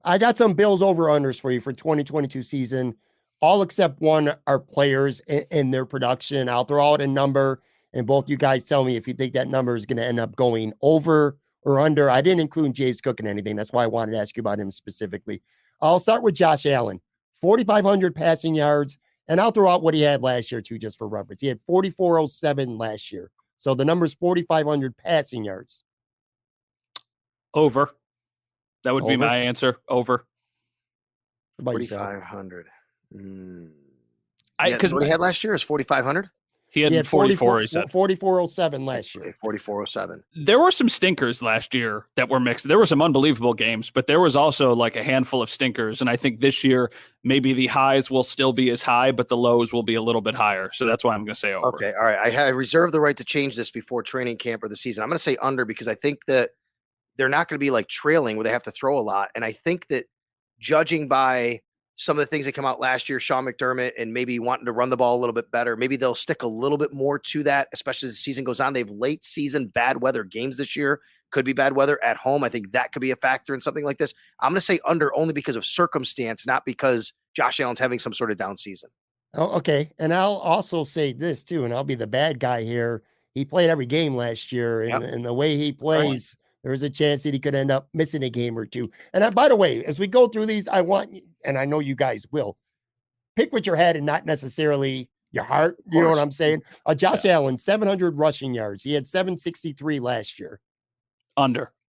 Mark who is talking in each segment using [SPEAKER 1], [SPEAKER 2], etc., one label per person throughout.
[SPEAKER 1] I got some Bills over-unders for you for 2022 season. All except one are players in their production. I'll throw out a number, and both you guys tell me if you think that number is going to end up going over or under. I didn't include James Cook in anything. That's why I wanted to ask you about him specifically. I'll start with Josh Allen, 4,500 passing yards, and I'll throw out what he had last year too, just for reference. He had 4,407 last year. So the number is 4,500 passing yards.
[SPEAKER 2] Over. That would be my answer. Over.
[SPEAKER 3] 4,500.
[SPEAKER 2] Because
[SPEAKER 3] what he had last year is 4,500.
[SPEAKER 2] He had 44. He said
[SPEAKER 1] 4,407 last year.
[SPEAKER 3] 4,407.
[SPEAKER 2] There were some stinkers last year that were mixed. There were some unbelievable games, but there was also like a handful of stinkers. And I think this year maybe the highs will still be as high, but the lows will be a little bit higher. So that's why I'm going to say over.
[SPEAKER 3] Okay, all right. I reserve the right to change this before training camp or the season. I'm going to say under because I think that they're not going to be like trailing where they have to throw a lot. And I think that judging by some of the things that come out last year, Sean McDermott, and maybe wanting to run the ball a little bit better, maybe they'll stick a little bit more to that, especially as the season goes on. They have late season bad weather games this year. Could be bad weather at home. I think that could be a factor in something like this. I'm going to say under only because of circumstance, not because Josh Allen's having some sort of down season.
[SPEAKER 1] Oh, okay. And I'll also say this too, and I'll be the bad guy here. He played every game last year, and the way he plays, there's a chance that he could end up missing a game or two. And by the way, as we go through these, I want, and I know you guys will, pick with your head and not necessarily your heart. You know what I'm saying? Josh Allen, 700 rushing yards. He had 763 last year.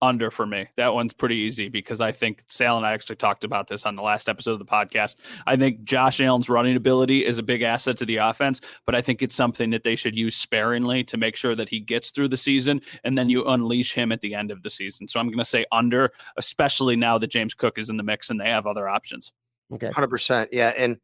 [SPEAKER 2] Under for me. That one's pretty easy because I think Sal and I actually talked about this on the last episode of the podcast. I think Josh Allen's running ability is a big asset to the offense, but I think it's something that they should use sparingly to make sure that he gets through the season, and then you unleash him at the end of the season. So I'm going to say under, especially now that James Cook is in the mix and they have other options.
[SPEAKER 3] Okay. 100%. Yeah. And,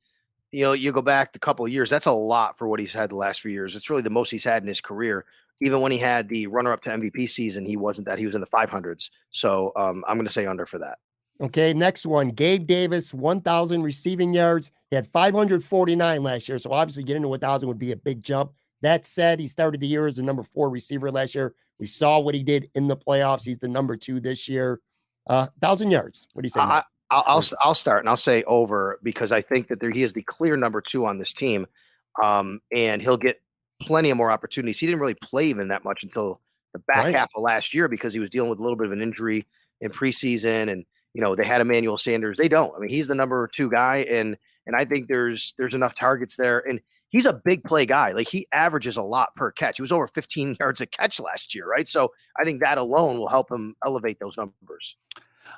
[SPEAKER 3] you go back a couple of years, that's a lot for what he's had the last few years. It's really the most he's had in his career. Even when he had the runner-up to MVP season, he wasn't that. He was in the 500s. So I'm going to say under for that.
[SPEAKER 1] Okay, next one. Gabe Davis, 1,000 receiving yards. He had 549 last year, so obviously getting to 1,000 would be a big jump. That said, he started the year as the number 4 receiver last year. We saw what he did in the playoffs. He's the number 2 this year. 1,000 yards. What do you say?
[SPEAKER 3] I'll start, and I'll say over because I think that he is the clear number 2 on this team, and he'll get plenty of more opportunities. He didn't really play even that much until the back half of last year because he was dealing with a little bit of an injury in preseason, and they had Emmanuel Sanders. They don't. I mean, he's the number 2 guy, and I think there's enough targets there, and he's a big play guy. Like he averages a lot per catch. He was over 15 yards a catch last year, right? So I think that alone will help him elevate those numbers.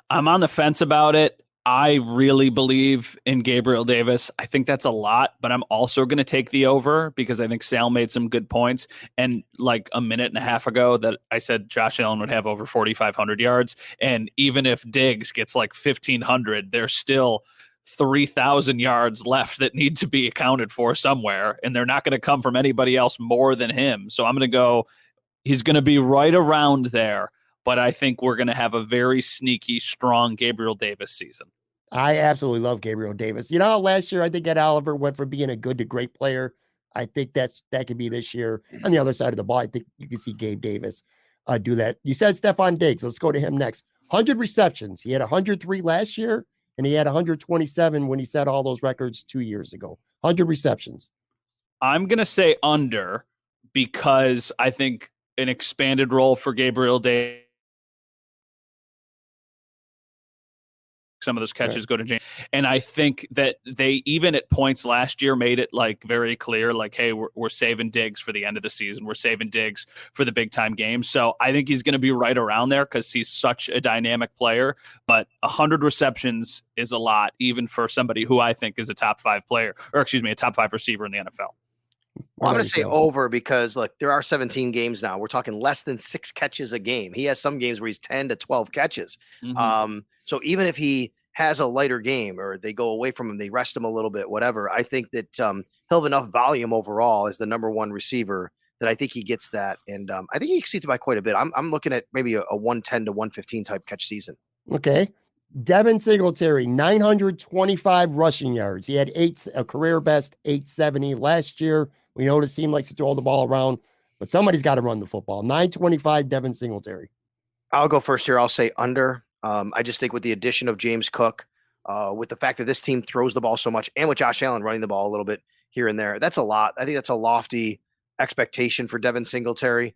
[SPEAKER 2] I'm on the fence about it. I really believe in Gabriel Davis. I think that's a lot, but I'm also going to take the over because I think Sal made some good points. And like a minute and a half ago that I said Josh Allen would have over 4,500 yards. And even if Diggs gets like 1,500, there's still 3,000 yards left that need to be accounted for somewhere. And they're not going to come from anybody else more than him. So I'm going to go, he's going to be right around there. But I think we're going to have a very sneaky, strong Gabriel Davis season.
[SPEAKER 1] I absolutely love Gabriel Davis. Last year I think Ed Oliver went from being a good to great player. I think that could be this year. On the other side of the ball, I think you can see Gabe Davis do that. You said Stefon Diggs. Let's go to him next. 100 receptions. He had 103 last year, and he had 127 when he set all those records 2 years ago. 100 receptions.
[SPEAKER 2] I'm going to say under because I think an expanded role for Gabriel Davis. Some of those catches go to James. And I think that they, even at points last year, made it like very clear, like, hey, we're saving Diggs for the end of the season. We're saving Diggs for the big time games. So I think he's going to be right around there because he's such a dynamic player. But 100 receptions is a lot, even for somebody who I think is a top 5 player, or excuse me, a top 5 receiver in the NFL.
[SPEAKER 3] Well, I'm going to say over because, look, there are 17 games now. We're talking less than 6 catches a game. He has some games where he's 10 to 12 catches. Mm-hmm. So even if he has a lighter game or they go away from him, they rest him a little bit, whatever, I think that he'll have enough volume overall as the number 1 receiver that I think he gets that. And I think he exceeds it by quite a bit. I'm looking at maybe a 110 to 115 type catch season.
[SPEAKER 1] Okay. Devin Singletary, 925 rushing yards. He had a career best 870 last year. We know the team likes to throw the ball around, but somebody's got to run the football. 925 Devin Singletary.
[SPEAKER 3] I'll go first here. I'll say under. I just think with the addition of James Cook, with the fact that this team throws the ball so much, and with Josh Allen running the ball a little bit here and there, that's a lot. I think that's a lofty expectation for Devin Singletary.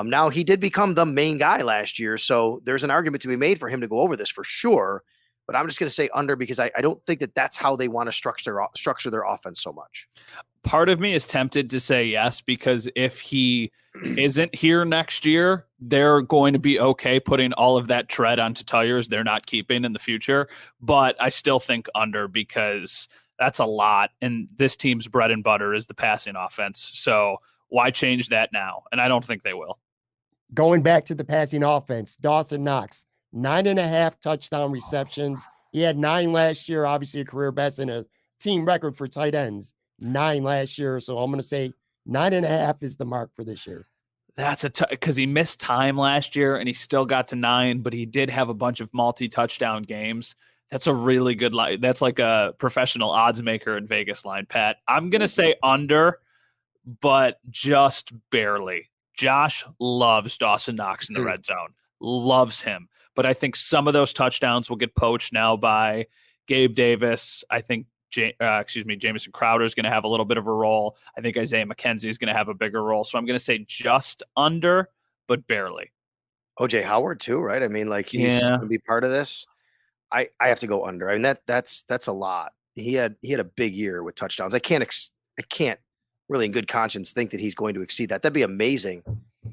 [SPEAKER 3] Now, he did become the main guy last year, so there's an argument to be made for him to go over this for sure. But I'm just going to say under because I don't think that that's how they want to structure their offense so much.
[SPEAKER 2] Part of me is tempted to say yes, because if he isn't here next year, they're going to be okay putting all of that tread onto tires they're not keeping in the future. But I still think under, because that's a lot. And this team's bread and butter is the passing offense. So why change that now? And I don't think they will.
[SPEAKER 1] Going back to the passing offense, Dawson Knox, 9.5 touchdown receptions. He had 9 last year, obviously a career best and a team record for tight ends. 9 last year. So I'm going to say 9.5 is the mark for this year.
[SPEAKER 2] That's because he missed time last year and he still got to 9, but he did have a bunch of multi-touchdown games. That's a really good line. That's like a professional odds maker in Vegas line, Pat. I'm going to say under, but just barely. Josh loves Dawson Knox in the red zone. Loves him. But I think some of those touchdowns will get poached now by Gabe Davis. I think Jamison Crowder is going to have a little bit of a role. I think Isaiah McKenzie is going to have a bigger role. So I'm going to say just under, but barely.
[SPEAKER 3] OJ Howard too, right? I mean, like he's going to be part of this. I have to go under. I mean, that's a lot. He had a big year with touchdowns. I can't really in good conscience think that he's going to exceed that. That'd be amazing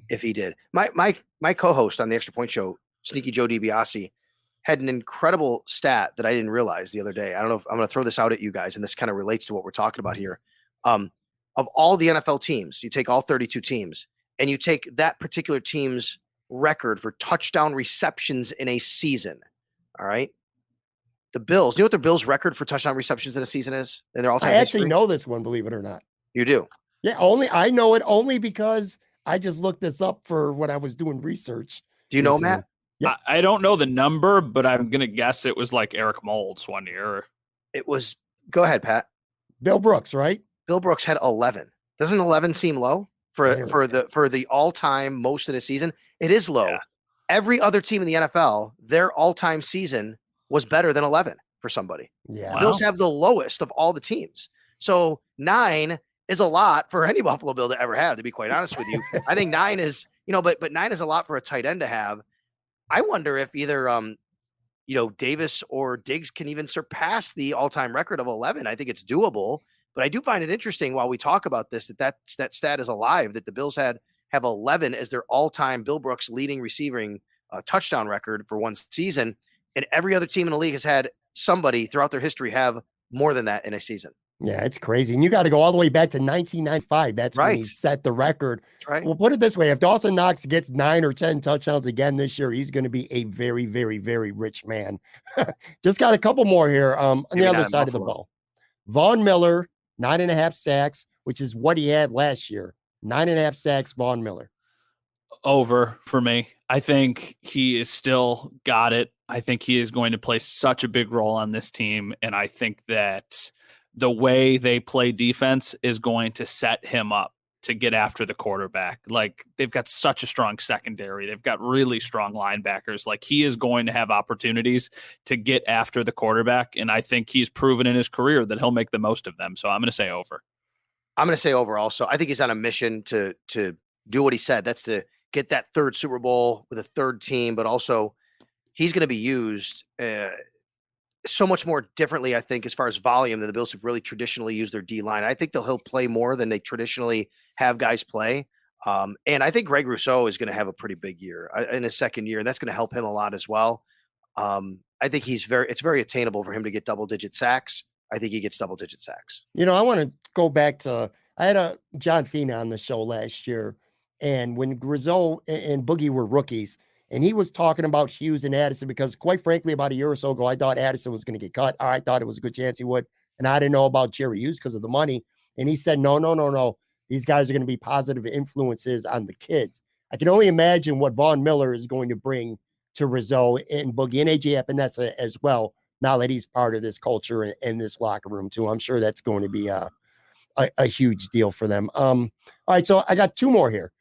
[SPEAKER 3] if he did. My co-host on the Extra Point Show, Sneaky Joe DiBiase, had an incredible stat that I didn't realize the other day. I don't know if I'm going to throw this out at you guys, and this kind of relates to what we're talking about here. Of all the NFL teams, you take all 32 teams, and you take that particular team's record for touchdown receptions in a season. All right. The Bills, you know what the Bills' record for touchdown receptions in a season is? In their all-time
[SPEAKER 1] I actually
[SPEAKER 3] history?
[SPEAKER 1] know this one, believe it or not.
[SPEAKER 3] You do?
[SPEAKER 1] Yeah, I know it only because I just looked this up for when I was doing research.
[SPEAKER 3] Do you know, Matt?
[SPEAKER 2] Yeah. I don't know the number, but I'm going to guess it was like Eric Moulds one year.
[SPEAKER 3] It was, go ahead, Pat.
[SPEAKER 1] Bill Brooks, right?
[SPEAKER 3] Bill Brooks had 11. Doesn't 11 seem low for the all-time most in a season? It is low. Yeah. Every other team in the NFL, their all-time season was better than 11 for somebody.
[SPEAKER 1] Yeah.
[SPEAKER 3] The Bills have the lowest of all the teams. So 9 is a lot for any Buffalo Bill to ever have, to be quite honest with you. I think 9 is, but 9 is a lot for a tight end to have. I wonder if either, Davis or Diggs can even surpass the all-time record of 11. I think it's doable, but I do find it interesting while we talk about this, that stat is alive, that the Bills have 11 as their all-time Bill Brooks leading receiving touchdown record for one season. And every other team in the league has had somebody throughout their history have more than that in a season.
[SPEAKER 1] Yeah, it's crazy. And you got to go all the way back to 1995. That's right. When he set the record.
[SPEAKER 3] That's right.
[SPEAKER 1] Well, put it this way. If Dawson Knox gets 9 or 10 touchdowns again this year, he's going to be a very, very, very rich man. Just got a couple more here on the other side of the ball. Von Miller, 9.5 sacks, which is what he had last year. 9.5 sacks, Von Miller.
[SPEAKER 2] Over for me. I think he is still got it. I think he is going to play such a big role on this team. And I think that the way they play defense is going to set him up to get after the quarterback. Like, they've got such a strong secondary. They've got really strong linebackers. Like, he is going to have opportunities to get after the quarterback. And I think he's proven in his career that he'll make the most of them. So I'm going to say over.
[SPEAKER 3] I'm going to say over also. I think he's on a mission to do what he said. That's to get that third Super Bowl with a third team, but also he's going to be used so much more differently, I think, as far as volume than the Bills have really traditionally used their D-line. I think he'll play more than they traditionally have guys play. And I think Greg Rousseau is going to have a pretty big year in his second year, and that's going to help him a lot as well. I think it's very attainable for him to get double-digit sacks. I think he gets double-digit sacks.
[SPEAKER 1] I want to go back to, I had a John Fina on the show last year, and when Rousseau and Boogie were rookies, and he was talking about Hughes and Addison, because quite frankly, about a year or so ago, I thought Addison was going to get cut. I thought it was a good chance he would. And I didn't know about Jerry Hughes because of the money. And he said, no. These guys are going to be positive influences on the kids. I can only imagine what Von Miller is going to bring to Rousseau and Boogie and AJ Epinesa as well, now that he's part of this culture and this locker room too. I'm sure that's going to be a huge deal for them. All right, so I got 2 more here.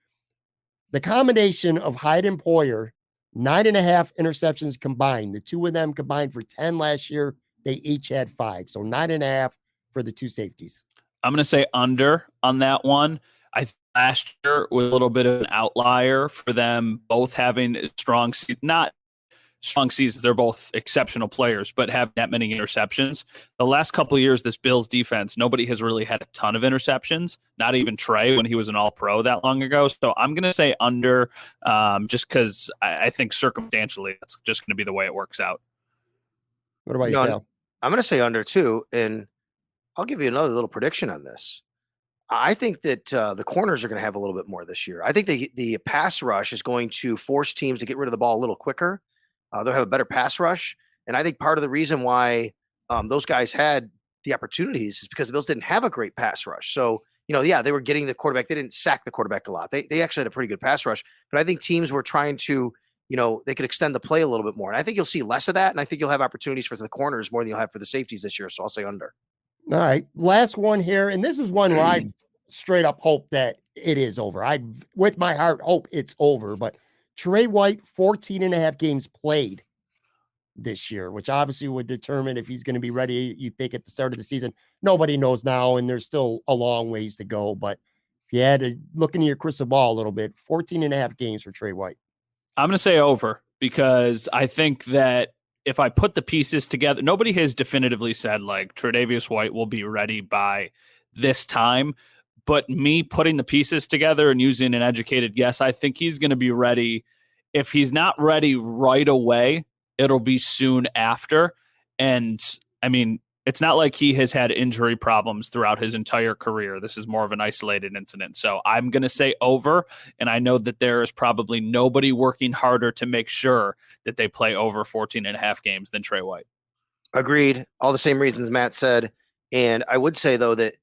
[SPEAKER 1] The combination of Hyde and Poyer 9.5 interceptions combined. The two of them combined for 10 last year. They each had 5. So 9.5 for the two safeties.
[SPEAKER 2] I'm going to say under on that one. Last year was a little bit of an outlier for them both having strong, not strong seasons. They're both exceptional players, but have that many interceptions. The last couple of years, this Bills defense, nobody has really had a ton of interceptions, not even Tre when he was an all-pro that long ago. So I'm going to say under just because I think circumstantially that's just going to be the way it works out.
[SPEAKER 1] What about you, Sal?
[SPEAKER 3] I'm going to say under too, and I'll give you another little prediction on this. I think that the corners are going to have a little bit more this year. I think the pass rush is going to force teams to get rid of the ball a little quicker. They'll have a better pass rush. And I think part of the reason why those guys had the opportunities is because the Bills didn't have a great pass rush. So, they were getting the quarterback. They didn't sack the quarterback a lot. They actually had a pretty good pass rush. But I think teams were trying to, they could extend the play a little bit more. And I think you'll see less of that. And I think you'll have opportunities for the corners more than you'll have for the safeties this year. So I'll say under.
[SPEAKER 1] All right. Last one here. And this is one where I straight up hope that it is over. I, with my heart, hope it's over. But Tre Whte, 14.5 games played this year, which obviously would determine if he's going to be ready, you think, at the start of the season. Nobody knows now, and there's still a long ways to go. But if you had to look into your crystal ball a little bit, 14.5 games for Tre Whte.
[SPEAKER 2] I'm going to say over because I think that if I put the pieces together, nobody has definitively said like Tre'Davious White will be ready by this time. But me putting the pieces together and using an educated guess, I think he's going to be ready. If he's not ready right away, it'll be soon after. And I mean, it's not like he has had injury problems throughout his entire career. This is more of an isolated incident. So I'm going to say over. And I know that there is probably nobody working harder to make sure that they play over 14.5 games than Tre Whte.
[SPEAKER 3] Agreed. All the same reasons Matt said. And I would say, though, that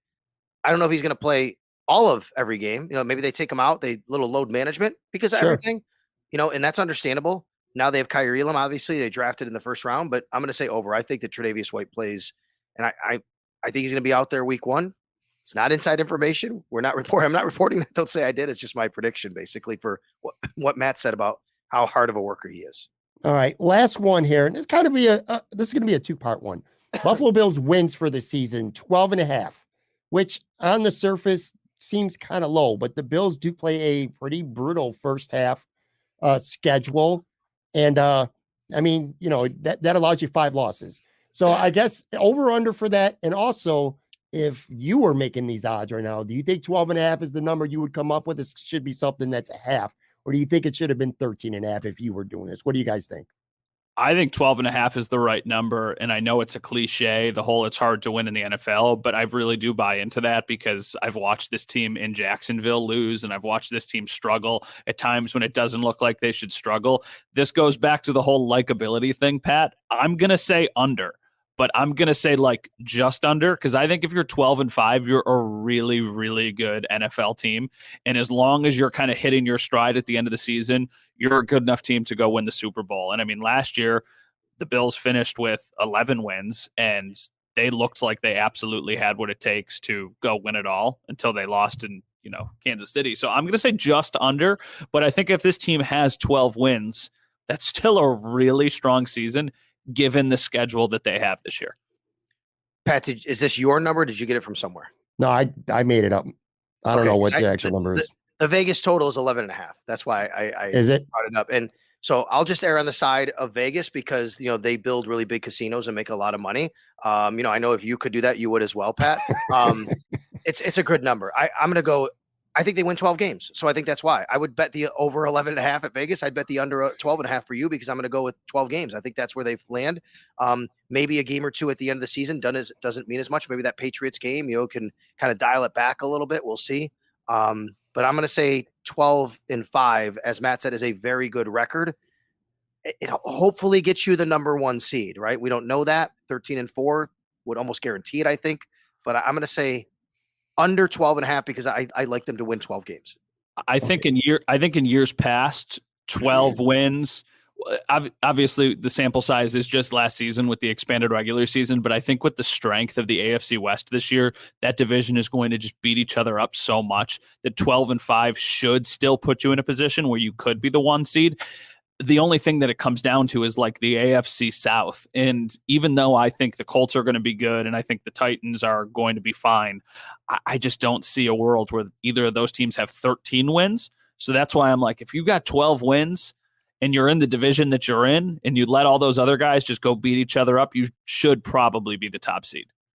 [SPEAKER 3] I don't know if he's going to play all of every game. Maybe they take him out, they little load management because of everything, and that's understandable. Now they have Kyrie Elam. Obviously, they drafted in the first round, but I'm going to say over. I think that Tre'Davious White plays, and I think he's going to be out there week 1. It's not inside information. I'm not reporting that. Don't say I did. It's just my prediction, basically, for what Matt said about how hard of a worker he is.
[SPEAKER 1] All right, last one here, and this is going to be a 2-part one. Buffalo Bills wins for the season, 12.5, which on the surface seems kind of low, but the Bills do play a pretty brutal first half schedule. And that allows you 5 losses. So I guess over under for that. And also, if you were making these odds right now, do you think 12.5 is the number you would come up with? This should be something that's a half, or do you think it should have been 13.5 if you were doing this? What do you guys think?
[SPEAKER 2] I think 12.5 is the right number. And I know it's a cliche, the whole it's hard to win in the NFL, but I really do buy into that because I've watched this team in Jacksonville lose and I've watched this team struggle at times when it doesn't look like they should struggle. This goes back to the whole likability thing, Pat. I'm going to say under, but I'm going to say like just under because I think if you're 12-5, you're a really, really good NFL team. And as long as you're kind of hitting your stride at the end of the season, you're a good enough team to go win the Super Bowl. And I mean, last year, the Bills finished with 11 wins, and they looked like they absolutely had what it takes to go win it all until they lost in, Kansas City. So I'm going to say just under, but I think if this team has 12 wins, that's still a really strong season given the schedule that they have this year.
[SPEAKER 3] Pat, is this your number? Did you get it from somewhere?
[SPEAKER 1] No, I made it up. I don't know what the actual number is.
[SPEAKER 3] The Vegas total is 11.5. That's why I
[SPEAKER 1] is it?
[SPEAKER 3] brought it up. And so I'll just err on the side of Vegas because, they build really big casinos and make a lot of money. I know if you could do that, you would as well, Pat. It's a good number. I'm going to go. I think they win 12 games. So I think that's why I would bet the over 11.5 at Vegas. I'd bet the under 12.5 for you because I'm going to go with 12 games. I think that's where they've land. Maybe a game or two at the end of the season doesn't mean as much. Maybe that Patriots game, can kind of dial it back a little bit. We'll see. But I'm going to say 12-5, as Matt said, is a very good record. It hopefully gets you the number 1 seed, right? We don't know that. 13-4 would almost guarantee it, I think. But I'm going to say under 12.5 because I like them to win 12 games.
[SPEAKER 2] I think in years past, 12 wins. Obviously, the sample size is just last season with the expanded regular season, but I think with the strength of the AFC West this year, that division is going to just beat each other up so much that 12-5 should still put you in a position where you could be the 1 seed. the only thing that it comes down to is like the AFC South. And even though I think the Colts are going to be good and I think the Titans are going to be fine, I just don't see a world where either of those teams have 13 wins. So that's why I'm like, if you got 12 wins and you're in the division that you're in and you let all those other guys just go beat each other up, you should probably be the top seed.